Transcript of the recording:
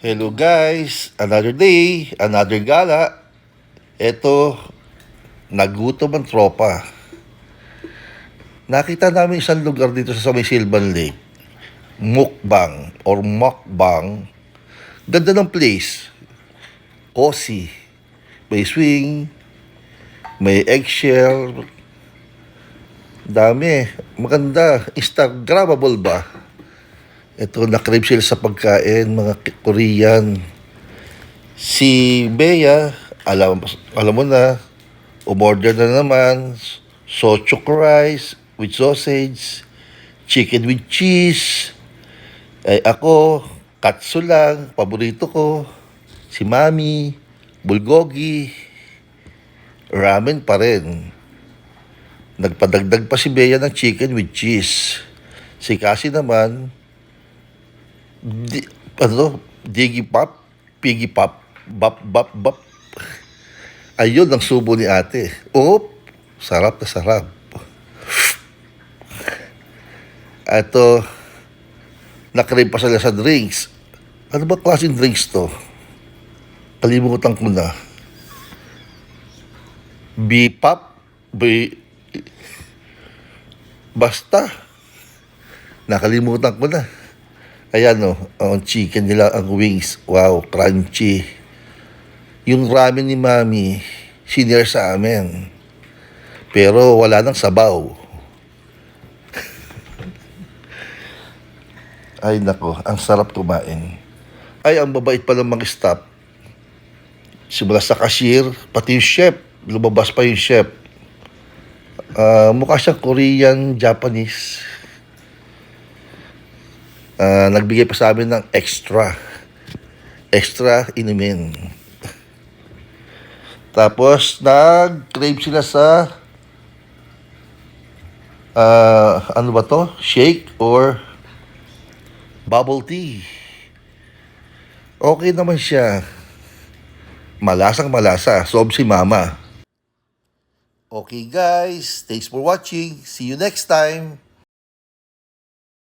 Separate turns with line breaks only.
Hello guys, another day, another gala. Eto, nagutom ang tropa. Nakita namin isang lugar dito sa may Silvan Lake. Mukbang or mukbang. Ganda ng place. Cozy. May swing, may eggshell. Dami. Maganda. Instagrammable ba? Ito, na-crave sila sa pagkain, mga Korean. Si Bea, alam mo na, umorder na naman, sochok rice with sausage, chicken with cheese. Ay ako, katsu lang, paborito ko. Si Mami, bulgogi, ramen pa rin. Nagpadagdag pa si Bea ng chicken with cheese. Si Cassie naman, Diggy Pop, Piggy Pop, Bap, Bap, Bap. Ayun ang subo ni ate. Oh, sarap na sarap. Ito, nakrave pa sila sa drinks. Ano ba klaseng drinks to? Kalimutan ko na. B-pop? Basta. Nakalimutan ko na. Ayan ang chicken nila, ang wings. Wow, crunchy. Yung ramen ni Mami, sinare sa amin. Pero wala nang sabaw. Ay nako, ang sarap kumain. Ay, ang babait pa ng mga staff. Simula sa cashier, pati yung chef. Lumabas pa yung chef. Mukha siyang Korean, Japanese. Nagbigay pa sa amin ng extra inumin. Tapos nag-crave sila sa ano ba to? Shake or bubble tea. Okay naman siya. Malasang malasa. Sob si Mama. Okay guys, thanks for watching. See you next time.